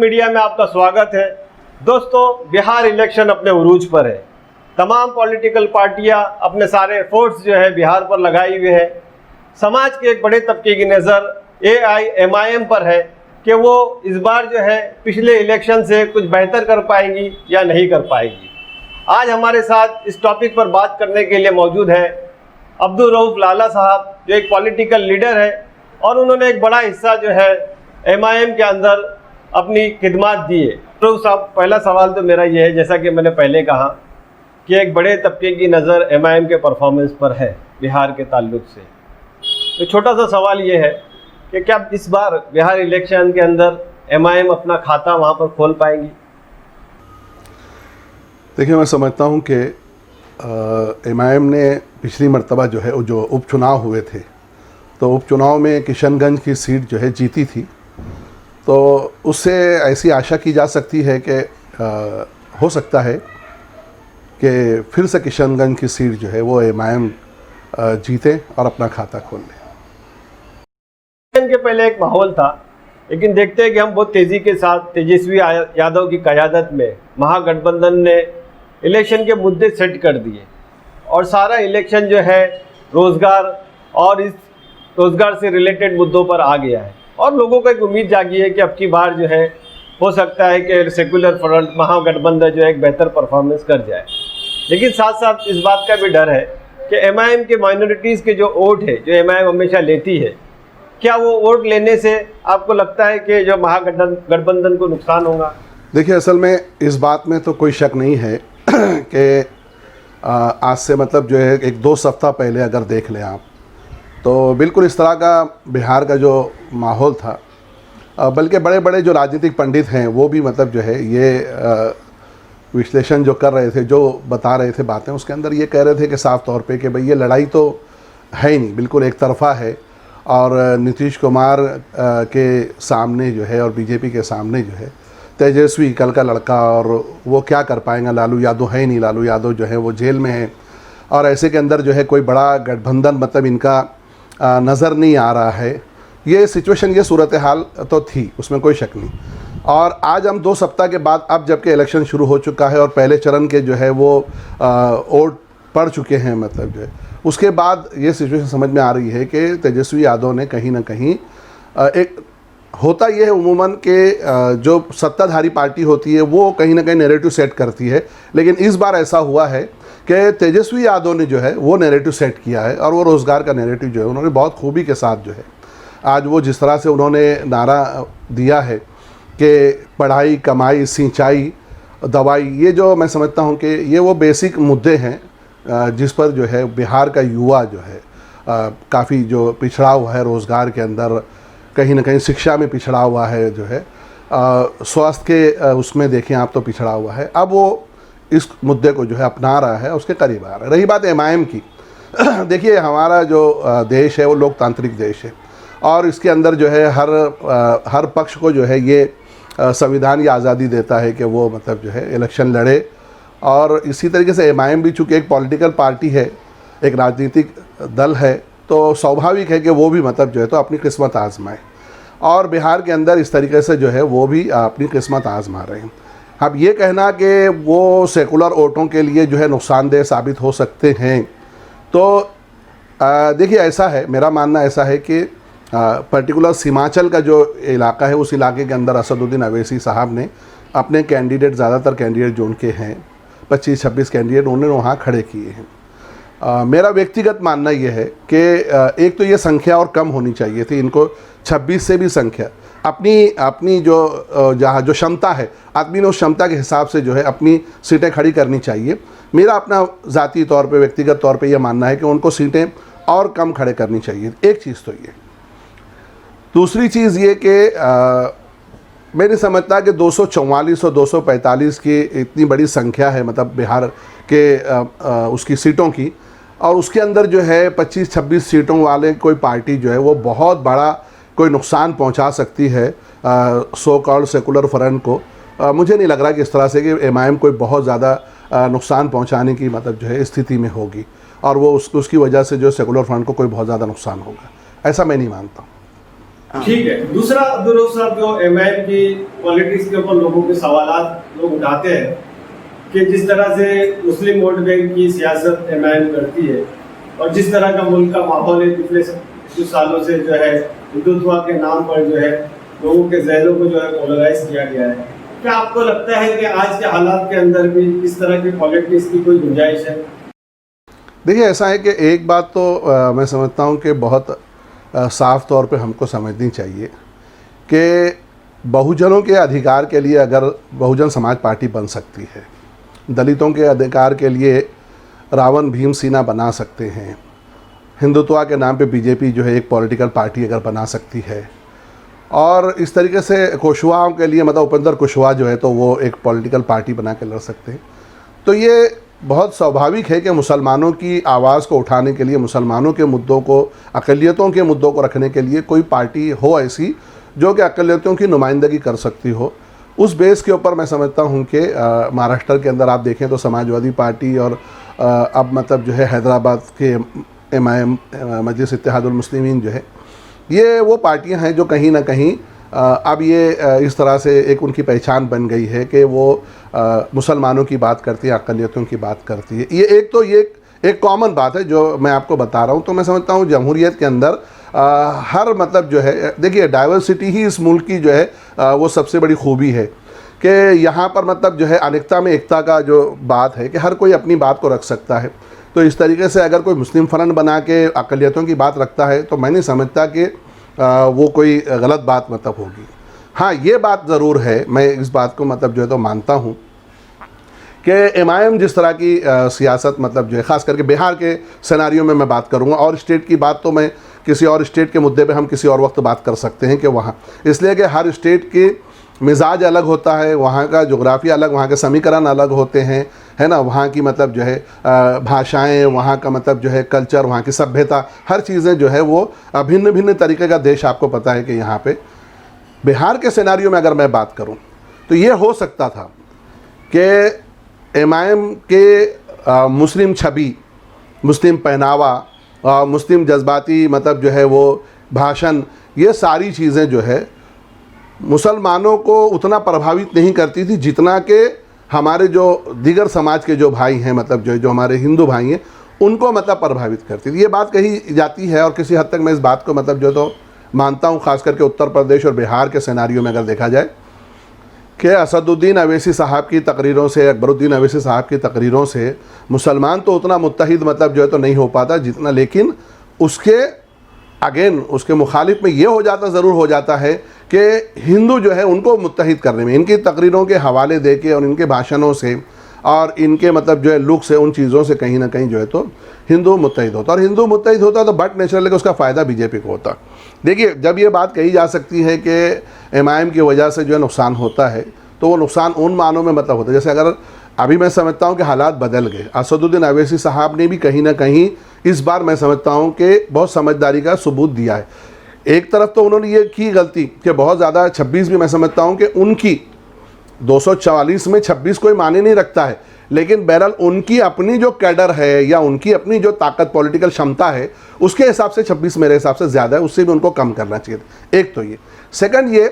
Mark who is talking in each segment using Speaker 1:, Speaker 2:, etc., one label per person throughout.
Speaker 1: Media में आपका स्वागत है। दोस्तों, बिहार इलेक्शन अपने उरूज पर है। तमाम पॉलिटिकल पार्टियां अपने सारे एफर्ट्स जो है बिहार पर लगाए हुए हैं। समाज के एक बड़े तबके की नज़र AIMIM पर है कि वो इस बार जो है पिछले इलेक्शन से कुछ बेहतर कर पाएंगी या नहीं कर पाएंगी। आज हमारे साथ इस टॉपिक पर बात करने के लिए मौजूद है अब्दुल रऊफ लाला साहब, जो एक पॉलिटिकल लीडर है और उन्होंने एक बड़ा हिस्सा जो है MIM के अंदर अपनी खिदमत दी है। तो साहब, पहला सवाल तो मेरा ये है, जैसा कि मैंने पहले कहा कि एक बड़े तबके की नज़र MIM के परफॉर्मेंस पर है बिहार के ताल्लुक से। तो छोटा सा सवाल ये है कि क्या इस बार बिहार इलेक्शन के अंदर MIM अपना खाता वहाँ पर खोल पाएंगी?
Speaker 2: देखिए, मैं समझता हूँ कि MIM ने पिछली मर्तबा जो है जो उपचुनाव हुए थे, तो उपचुनाव में किशनगंज की सीट जो है जीती थी। तो उससे ऐसी आशा की जा सकती है कि हो सकता है कि फिर से किशनगंज की सीट जो है वो MIM जीते और अपना खाता खोल ले।
Speaker 1: के पहले एक माहौल था, लेकिन देखते हैं कि हम बहुत तेज़ी के साथ तेजस्वी यादव की क़यादत में महागठबंधन ने इलेक्शन के मुद्दे सेट कर दिए और सारा इलेक्शन जो है रोज़गार और इस रोज़गार से रिलेटेड मुद्दों पर आ गया है। और लोगों को एक उम्मीद जागी है कि अब की बार जो है हो सकता है कि सेकुलर फ्रंट महागठबंधन जो है एक बेहतर परफॉर्मेंस कर जाए। लेकिन साथ साथ इस बात का भी डर है कि MIM के माइनॉरिटीज़ के जो वोट है, जो MIM हमेशा लेती है, क्या वो वोट लेने से आपको लगता है कि जो महागठबंधन को नुकसान होगा?
Speaker 2: देखिए, असल में इस बात में तो कोई शक नहीं है कि आज से मतलब जो है एक दो सप्ताह पहले अगर देख लें आप, तो बिल्कुल इस तरह का बिहार का जो माहौल था, बल्कि बड़े बड़े जो राजनीतिक पंडित हैं वो भी मतलब जो है ये विश्लेषण जो कर रहे थे, जो बता रहे थे बातें, उसके अंदर ये कह रहे थे कि साफ तौर पे कि भाई ये लड़ाई तो है ही नहीं, बिल्कुल एक तरफा है। और नीतीश कुमार के सामने जो है और BJP के सामने जो है तेजस्वी कल का लड़का, और वो क्या कर पाएंगा, लालू यादव है ही नहीं, लालू यादव जो है वो जेल में है। और ऐसे के अंदर जो है कोई बड़ा गठबंधन मतलब इनका नज़र नहीं आ रहा है। ये सिचुएशन, ये सूरत हाल तो थी, उसमें कोई शक नहीं। और आज हम 2 सप्ताह के बाद, अब जबकि इलेक्शन शुरू हो चुका है और पहले चरण के जो है वो वोट पड़ चुके हैं, मतलब जो है उसके बाद ये सिचुएशन समझ में आ रही है कि तेजस्वी यादव ने कहीं ना कहीं एक होता ये है उमूमन कि जो सत्ताधारी पार्टी होती है वो कहीं ना कहीं नैरेटिव सेट करती है, लेकिन इस बार ऐसा हुआ है कि तेजस्वी यादव ने जो है वो नैरेटिव सेट किया है। और वो रोज़गार का नैरेटिव जो है उन्होंने बहुत खूबी के साथ जो है आज वो जिस तरह से उन्होंने नारा दिया है कि पढ़ाई, कमाई, सिंचाई, दवाई, ये जो मैं समझता हूँ कि ये वो बेसिक मुद्दे हैं जिस पर जो है बिहार का युवा जो है काफ़ी जो पिछड़ा हुआ है रोज़गार के अंदर, कहीं ना कहीं शिक्षा में पिछड़ा हुआ है, जो है स्वास्थ्य के उसमें देखें आप तो पिछड़ा हुआ है। अब वो इस मुद्दे को जो है अपना रहा है, उसके करीब आ रहा है। रही बात MIM की, देखिए हमारा जो देश है वो लोकतांत्रिक देश है और इसके अंदर जो है हर पक्ष को जो है ये संविधान ये आज़ादी देता है कि वो मतलब जो है इलेक्शन लड़े। और इसी तरीके से MIM भी चूँकि एक पॉलिटिकल पार्टी है, एक राजनीतिक दल है, तो स्वाभाविक है कि वो भी मतलब जो है तो अपनी किस्मत आजमाए। और बिहार के अंदर इस तरीके से जो है वो भी अपनी किस्मत आजमा रहे हैं। अब ये कहना कि वो सेकुलर वोटों के लिए जो है नुकसानदेह साबित हो सकते हैं, तो देखिए ऐसा है, मेरा मानना ऐसा है कि पर्टिकुलर सीमांचल का जो इलाका है उस इलाके के अंदर असदुद्दीन अवैसी साहब ने अपने कैंडिडेट, ज़्यादातर कैंडिडेट जो उनके हैं 25-26 कैंडिडेट उन्होंने वहाँ खड़े किए हैं। मेरा व्यक्तिगत मानना ये है कि एक तो ये संख्या और कम होनी चाहिए थी, इनको 26 से भी संख्या अपनी जो जहाँ जो क्षमता है, आदमी ने उस क्षमता के हिसाब से जो है अपनी सीटें खड़ी करनी चाहिए। मेरा अपना ज़ाती तौर पे, व्यक्तिगत तौर पे ये मानना है कि उनको सीटें और कम खड़े करनी चाहिए। एक चीज़ तो ये। दूसरी चीज़ ये कि मैं नहीं समझता कि 244 और 245 की इतनी बड़ी संख्या है मतलब बिहार के उसकी सीटों की, और उसके अंदर जो है 25-26 सीटों वाले कोई पार्टी जो है वो बहुत बड़ा कोई नुकसान पहुंचा सकती है सो कॉल्ड सेकुलर फ्रंट को। मुझे नहीं लग रहा कि इस तरह से कि MIM कोई बहुत ज़्यादा नुकसान पहुंचाने की मतलब जो है स्थिति में होगी और वो उसकी वजह से जो सेकुलर फ्रंट को कोई बहुत ज़्यादा नुकसान होगा, ऐसा मैं नहीं मानता।
Speaker 1: ठीक है। दूसरा अब्दुल साहब, जो एमआईएम की पॉलिटिक्स के ऊपर लोगों के सवालात लोग उठाते हैं कि जिस तरह से मुस्लिम वोट बैंक की सियासत एमआईएम करती है और जिस तरह का मुल्क का माहौल है, पिछले कुछ सालों से जो है हिंदुत्व के नाम पर जो है लोगों के जहनों को जो है पोलराइज किया गया है, क्या आपको लगता है कि आज के हालात के अंदर भी इस तरह की पॉलिटिक्स की कोई गुंजाइश है?
Speaker 2: देखिए, ऐसा है कि एक बात तो मैं समझता हूँ कि बहुत साफ तौर पे हमको समझनी चाहिए कि बहुजनों के अधिकार के लिए अगर बहुजन समाज पार्टी बन सकती है, दलितों के अधिकार के लिए रावण भीम सेना बना सकते हैं, हिंदुत्व के नाम पे बीजेपी जो है एक पॉलिटिकल पार्टी अगर बना सकती है, और इस तरीके से कुशवाहों के लिए मतलब उपेंद्र कुशवाहा जो है तो वो एक पॉलिटिकल पार्टी बना के लड़ सकते हैं, तो ये बहुत स्वाभाविक है कि मुसलमानों की आवाज़ को उठाने के लिए, मुसलमानों के मुद्दों को, अक़लियतों के मुद्दों को रखने के लिए कोई पार्टी हो ऐसी जो कि अक़लियतों की नुमाइंदगी कर सकती हो। उस बेस के ऊपर मैं समझता हूँ कि महाराष्ट्र के अंदर आप देखें तो समाजवादी पार्टी और अब मतलब जो है हैदराबाद के एमआईएम मजलिस इत्तेहादुल मुस्लिमीन जो है, ये वो पार्टियां हैं जो कहीं ना कहीं अब ये इस तरह से एक उनकी पहचान बन गई है कि वो मुसलमानों की बात करती है, अक़लियतों की बात करती है। ये एक तो ये एक कॉमन बात है जो मैं आपको बता रहा हूँ। तो मैं समझता हूँ जमहूरियत के अंदर हर मतलब जो है, देखिए डाइवर्सिटी ही इस मुल्क की जो है वो सबसे बड़ी खूबी है कि यहाँ पर मतलब जो है अनेकता में एकता का जो बात है कि हर कोई अपनी बात को रख सकता है। तो इस तरीके से अगर कोई मुस्लिम फ्रंट बना के अक़लियतों की बात रखता है तो मैं नहीं समझता कि वो कोई गलत बात मतलब होगी। हाँ, ये बात ज़रूर है, मैं इस बात को मतलब जो है तो मानता हूँ कि एमआईएम जिस तरह की सियासत मतलब जो है, ख़ास करके बिहार के सिनारियों में मैं बात करूँगा, और स्टेट की बात तो मैं किसी और स्टेट के मुद्दे पे हम किसी और वक्त बात कर सकते हैं कि वहाँ, इसलिए कि हर स्टेट के मिजाज अलग होता है, वहाँ का जोग्राफी अलग, वहाँ के समीकरण अलग होते हैं, है ना, वहाँ की मतलब जो है भाषाएं, वहाँ का मतलब जो है कल्चर, वहाँ की सभ्यता, हर चीज़ें जो है वो भिन्न भिन्न तरीके का देश। आपको पता है कि यहाँ पे बिहार के सिनारियो में अगर मैं बात करूँ तो ये हो सकता था कि एमआईएम के मुस्लिम छवि, मुस्लिम पहनावा, मुस्लिम जज्बाती मतलब जो है वो भाषण, ये सारी चीज़ें जो है मुसलमानों को उतना प्रभावित नहीं करती थी जितना कि हमारे जो दीगर समाज के जो भाई हैं, मतलब जो हमारे हिंदू भाई हैं, उनको मतलब प्रभावित करती थी। ये बात कही जाती है और किसी हद तक मैं इस बात को मतलब जो तो मानता हूँ, ख़ास करके उत्तर प्रदेश और बिहार के सिनारियो में अगर देखा जाए कि असदुद्दीन अवैसी साहब की तकरीरों से, अकबरुद्दीन अवैसी साहब की तकरीरों से मुसलमान तो उतना मुत्तहिद मतलब जो है तो नहीं हो पाता जितना, लेकिन उसके अगेन उसके मुखालिफ में ये हो जाता, ज़रूर हो जाता है कि हिंदू जो है उनको मुत्तहिद करने में, इनकी तकरीरों के हवाले दे के और इनके भाषणों से और इनके मतलब जो है लुक से, उन चीज़ों से कहीं ना कहीं जो है तो हिंदू मुत्तहिद होता, और हिंदू मुत्तहिद होता तो बट नेचुरली उसका फ़ायदा बीजेपी को होता। देखिए, जब ये बात कही जा सकती है कि एमआईएम की वजह से जो है नुकसान होता है, तो वो नुकसान उन मानों में मतलब होता है, जैसे अगर अभी मैं समझता हूँ कि हालात बदल गए, असदुद्दीन अवैसी साहब ने भी कहीं ना कहीं इस बार मैं समझता हूँ कि बहुत समझदारी का सबूत दिया है। एक तरफ तो उन्होंने ये की गलती कि बहुत ज़्यादा 26 भी मैं समझता हूँ कि उनकी 244 में 26 कोई माने नहीं रखता है, लेकिन बहरहाल उनकी अपनी जो कैडर है या उनकी अपनी जो ताकत, पॉलिटिकल क्षमता है, उसके हिसाब से 26 मेरे हिसाब से ज़्यादा है, उससे भी उनको कम करना चाहिए। एक तो ये, सेकंड ये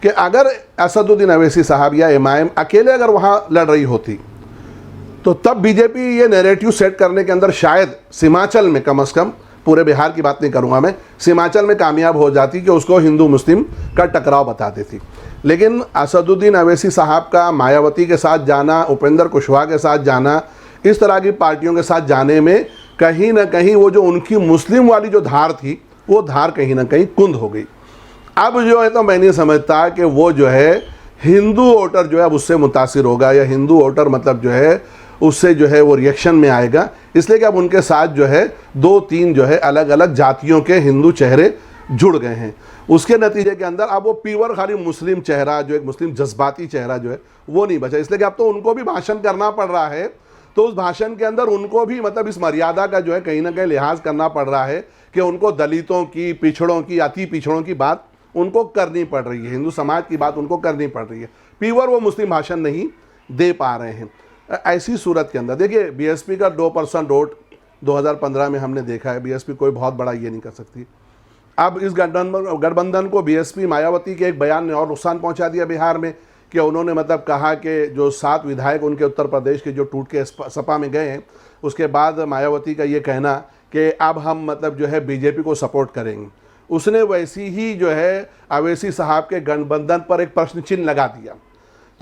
Speaker 2: कि अगर असदुद्दीन अवैसी साहब या एमआईएम अकेले अगर वहाँ लड़ रही होती तो तब बीजेपी ये नैरेटिव सेट करने के अंदर शायद सीमांचल में, कम से कम पूरे बिहार की बात नहीं करूँगा मैं, सीमांचल में कामयाब हो जाती कि उसको हिंदू मुस्लिम का टकराव बता देती। लेकिन असदुद्दीन अवैसी साहब का मायावती के साथ जाना, उपेंद्र कुशवाहा के साथ जाना, इस तरह की पार्टियों के साथ जाने में कहीं ना कहीं वो जो उनकी मुस्लिम वाली जो धार थी, वो धार कहीं ना कहीं कुंद हो गई। अब जो है तो मैं नहीं समझता कि वो जो है हिंदू वोटर जो है अब उससे मुतासिर होगा, या हिंदू वोटर मतलब जो है उससे जो है वो रिएक्शन में आएगा, इसलिए कि अब उनके साथ जो है 2-3 जो है अलग अलग जातियों के हिंदू चेहरे जुड़ गए हैं। उसके नतीजे के अंदर अब वो प्योर खाली मुस्लिम चेहरा, जो एक मुस्लिम जज्बाती चेहरा जो है वो नहीं बचा, इसलिए कि अब तो उनको भी भाषण करना पड़ रहा है, तो उस भाषण के अंदर उनको भी मतलब इस मर्यादा का जो है कहीं ना कहीं लिहाज करना पड़ रहा है कि उनको दलितों की, पिछड़ों की, अति पिछड़ों की बात उनको करनी पड़ रही है, हिंदू समाज की बात उनको करनी पड़ रही है, प्योर वो मुस्लिम भाषण नहीं दे पा रहे हैं। ऐसी सूरत के अंदर देखिए, बीएसपी का 2% वोट 2015 में हमने देखा है, बीएसपी कोई बहुत बड़ा ये नहीं कर सकती, अब इस गठबंधन को बीएसपी मायावती के एक बयान ने और नुकसान पहुंचा दिया बिहार में, कि उन्होंने मतलब कहा कि जो 7 विधायक उनके उत्तर प्रदेश के जो टूट के सपा में गए हैं, उसके बाद मायावती का ये कहना कि अब हम मतलब जो है बीजेपी को सपोर्ट करेंगे। उसने वैसी ही जो है अवैसी साहब के गठबंधन पर एक प्रश्न चिन्ह लगा दिया।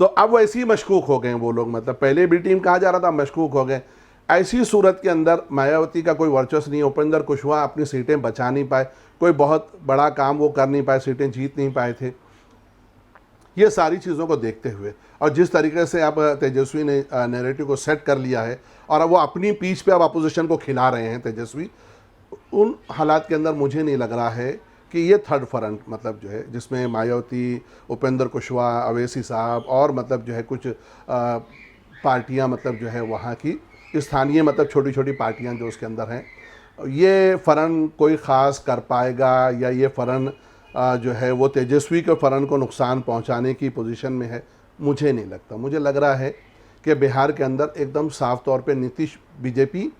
Speaker 2: तो अब वैसे ही मशकूक हो गए वो लोग, मतलब पहले बी टीम कहा जा रहा था, मशकूक हो गए। ऐसी सूरत के अंदर मायावती का कोई वर्चस्व नहीं, उपेंद्र कुशवाहा अपनी सीटें बचा नहीं पाए, कोई बहुत बड़ा काम वो कर नहीं पाए, सीटें जीत नहीं पाए थे। ये सारी चीज़ों को देखते हुए और जिस तरीके से अब तेजस्वी ने नैरेटिव को सेट कर लिया है और अब वो अपनी पीच पे अब अपोजिशन को खिला रहे हैं तेजस्वी, उन हालात के अंदर मुझे नहीं लग रहा है कि ये थर्ड फ्रंट मतलब जो है जिसमें मायावती, उपेंद्र कुशवाहा, अवैसी साहब और मतलब जो है कुछ पार्टियां मतलब जो है वहाँ की स्थानीय मतलब छोटी छोटी पार्टियां जो उसके अंदर हैं, ये फ़रन कोई ख़ास कर पाएगा या ये फ़रन जो है वो तेजस्वी के फ़रन को नुकसान पहुंचाने की पोजीशन में है, मुझे नहीं लगता। मुझे लग रहा है कि बिहार के अंदर एकदम साफ तौर पे नीतीश बीजेपी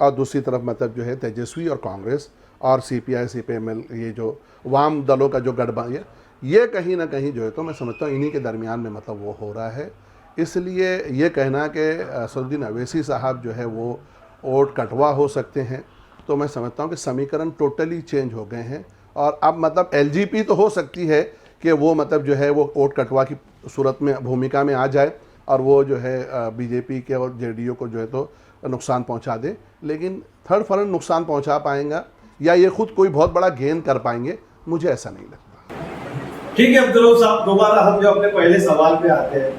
Speaker 2: और दूसरी तरफ मतलब जो है तेजस्वी और कांग्रेस और सीपीआई सीपीएमएल, ये जो वाम दलों का जो गठबंधन, ये कहीं ना कहीं जो है तो मैं समझता हूँ इन्हीं के दरमियान में मतलब वो हो रहा है। इसलिए ये कहना कि असदुद्दीन अवैसी साहब जो है वो वोट कटवा हो सकते हैं, तो मैं समझता हूँ कि समीकरण टोटली चेंज हो गए हैं और अब मतलब एलजीपी तो हो सकती है कि वो मतलब जो है वो वोट कटवा की सूरत में भूमिका में आ जाए और वो जो है बीजेपी के और जेडीयू को जो है तो नुकसान पहुंचा दे, लेकिन थर्ड फ्रंट नुकसान पहुंचा पाएगा या ये खुद कोई बहुत बड़ा गेन कर पाएंगे, मुझे ऐसा नहीं लगता।
Speaker 1: ठीक है अब्दुल रऊफ साहब, दोबारा हम जो अपने पहले सवाल पे आते हैं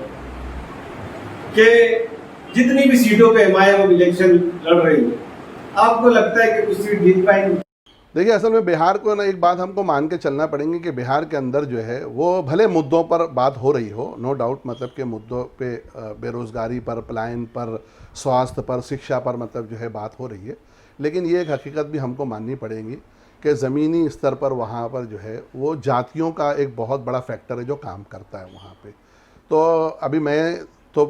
Speaker 1: कि जितनी भी सीटों पे एमआईएम इलेक्शन लड़ रही है, आपको लगता है कि कुछ सीट जीत पाएंगे?
Speaker 2: देखिए, असल में बिहार को ना एक बात हमको मान के चलना पड़ेंगे कि बिहार के अंदर जो है वो भले मुद्दों पर बात हो रही हो, नो डाउट, मतलब के मुद्दों पे बेरोज़गारी पर, पलायन पर, स्वास्थ्य पर, शिक्षा पर मतलब जो है बात हो रही है, लेकिन ये एक हकीकत भी हमको माननी पड़ेगी कि ज़मीनी स्तर पर वहाँ पर जो है वो जातियों का एक बहुत बड़ा फैक्टर है जो काम करता है वहाँ पे। तो अभी मैं तो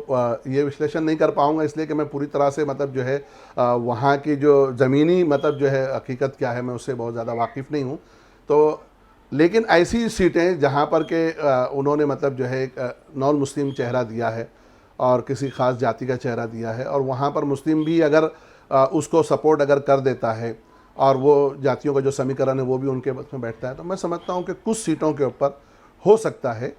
Speaker 2: ये विश्लेषण नहीं कर पाऊँगा, इसलिए कि मैं पूरी तरह से मतलब जो है वहाँ की जो ज़मीनी मतलब जो है हकीकत क्या है मैं उससे बहुत ज़्यादा वाकिफ़ नहीं हूँ। तो लेकिन ऐसी सीटें जहाँ पर के उन्होंने मतलब जो है एक नॉन मुस्लिम चेहरा दिया है और किसी ख़ास जाति का चेहरा दिया है और वहाँ पर मुस्लिम भी अगर उसको सपोर्ट अगर कर देता है और वो जातियों का जो समीकरण है वो भी उनके बस में बैठता है, तो मैं समझता हूँ कि कुछ सीटों के ऊपर हो सकता है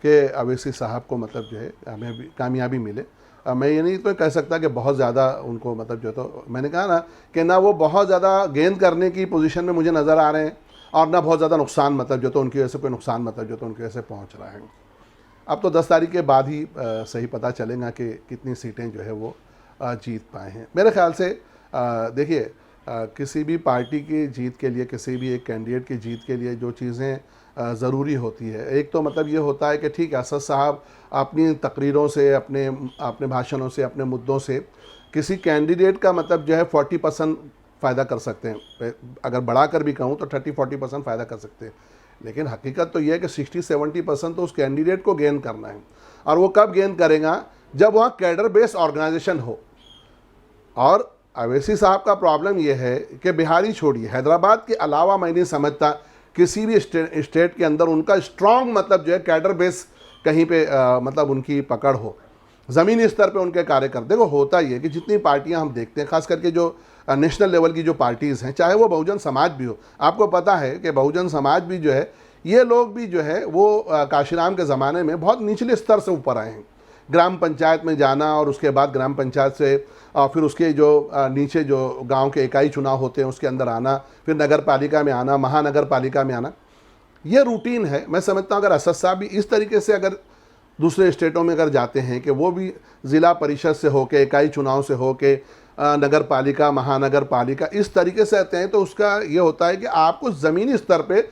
Speaker 2: कि अवैसी साहब को मतलब जो है हमें भी कामयाबी मिले। मैं ये नहीं तो कह सकता कि बहुत ज़्यादा उनको मतलब जो, तो मैंने कहा ना कि ना वो बहुत ज़्यादा गेन करने की पोजीशन में मुझे नज़र आ रहे हैं और ना बहुत ज़्यादा नुकसान मतलब जो तो उनकी वजह से कोई नुकसान मतलब जो तो उनकी वजह से पहुँच रहा है। अब तो 10 तारीख के बाद ही सही पता चलेगा कि कितनी सीटें जो है वो जीत पाए हैं। मेरे ख्याल से देखिए, किसी भी पार्टी की जीत के लिए, किसी भी एक कैंडिडेट की जीत के लिए जो चीज़ें ज़रूरी होती है, एक तो मतलब ये होता है कि ठीक है, असद साहब अपनी तकरीरों से, अपने भाषणों से, अपने मुद्दों से किसी कैंडिडेट का मतलब जो है 40% फ़ायदा कर सकते हैं, अगर बढ़ा कर भी कहूँ तो 30-40% फ़ायदा कर सकते हैं, लेकिन हकीकत तो ये है कि 60-70% तो उस कैंडिडेट को गेन करना है। और वो कब गेन करेगा? जब वहाँ कैडर बेस्ड ऑर्गेनाइजेशन हो। और अवैसी साहब का प्रॉब्लम ये है कि बिहारी छोड़िए, हैदराबाद के अलावा मैं नहीं समझता किसी भी स्टेट के अंदर उनका स्ट्रॉन्ग मतलब जो है कैडर बेस कहीं पे मतलब उनकी पकड़ हो, ज़मीनी स्तर पे उनके कार्य कर। देखो, होता ही है कि जितनी पार्टियां हम देखते हैं, खास करके जो नेशनल लेवल की जो पार्टीज़ हैं, चाहे वो बहुजन समाज भी हो, आपको पता है कि बहुजन समाज भी जो है, ये लोग भी जो है वो काशीराम के ज़माने में बहुत निचले स्तर से ऊपर आए हैं। ग्राम पंचायत में जाना और उसके बाद ग्राम पंचायत से फिर उसके जो नीचे जो गांव के इकाई चुनाव होते हैं उसके अंदर आना, फिर नगर पालिका में आना, महानगर पालिका में आना, ये रूटीन है। मैं समझता हूँ अगर असद साहब भी इस तरीके से अगर दूसरे स्टेटों में अगर जाते हैं कि वो भी ज़िला परिषद से होके, इकाई चुनाव से होके, नगर पालिका, महानगर पालिका, इस तरीके से आते हैं, तो उसका ये होता है कि आपको ज़मीनी स्तर पर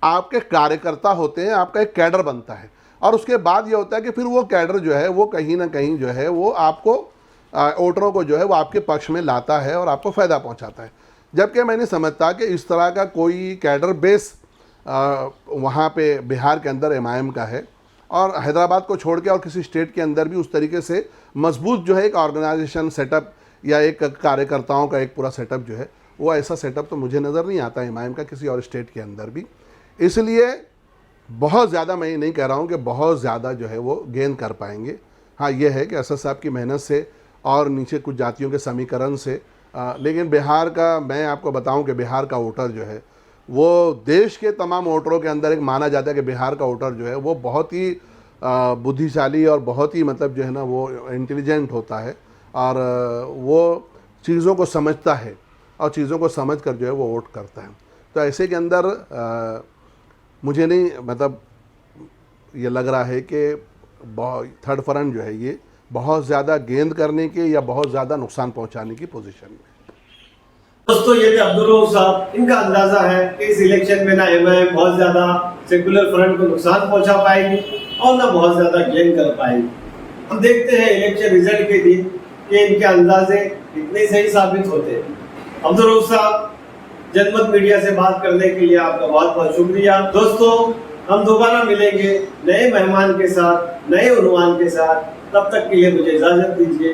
Speaker 2: आपके कार्यकर्ता होते हैं, आपका एक कैडर बनता है और उसके बाद ये होता है कि फिर वो कैडर जो है वो कहीं ना कहीं जो है वो आपको वोटरों को जो है वो आपके पक्ष में लाता है और आपको फ़ायदा पहुंचाता है। जबकि मैं नहीं समझता कि इस तरह का कोई कैडर बेस वहाँ पे बिहार के अंदर एमआईएम का है, और हैदराबाद को छोड़ के और किसी स्टेट के अंदर भी उस तरीके से मजबूत जो है एक ऑर्गेनाइजेशन सेटअप या एक कार्यकर्ताओं का एक पूरा सेटअप जो है वो ऐसा सेटअप तो मुझे नज़र नहीं आता एमआईएम का किसी और स्टेट के अंदर भी। इसलिए बहुत ज़्यादा मैं ये नहीं कह रहा हूँ कि बहुत ज़्यादा जो है वो गेन कर पाएंगे। हाँ, ये है कि असद साहब की मेहनत से और नीचे कुछ जातियों के समीकरण से, लेकिन बिहार का मैं आपको बताऊं कि बिहार का वोटर जो है वो देश के तमाम वोटरों के अंदर एक माना जाता है कि बिहार का वोटर जो है वो बहुत ही बुद्धिशाली और बहुत ही मतलब जो है ना वो इंटेलिजेंट होता है और वो चीज़ों को समझता है और चीज़ों को समझ कर जो है वो वोट करता है। तो ऐसे के अंदर मुझे नहीं मतलब ये लग रहा है कि थर्ड फ्रंट जो है ये बहुत ज़्यादा गेंद करने के या बहुत ज़्यादा नुकसान पहुंचाने की पोजीशन में।
Speaker 1: दोस्तों, ये थे अब्दुल रऊफ साहब। इनका अंदाजा है कि इस इलेक्शन में ना एमआईएम बहुत ज्यादा सेकुलर फ्रंट को नुकसान पहुंचा पाएगी और ना बहुत ज्यादा गेन कर पाएगी। हम देखते हैं इलेक्शन रिजल्ट के दिन कि इनके अंदाजे इतने सही साबित होते हैं। अब्दुल रऊफ साहब, जनमत मीडिया से बात करने के लिए आपका बहुत बहुत शुक्रिया। दोस्तों, हम दोबारा मिलेंगे नए मेहमान के साथ, नए उन्वान के साथ। तब तक के लिए मुझे इजाजत दीजिए।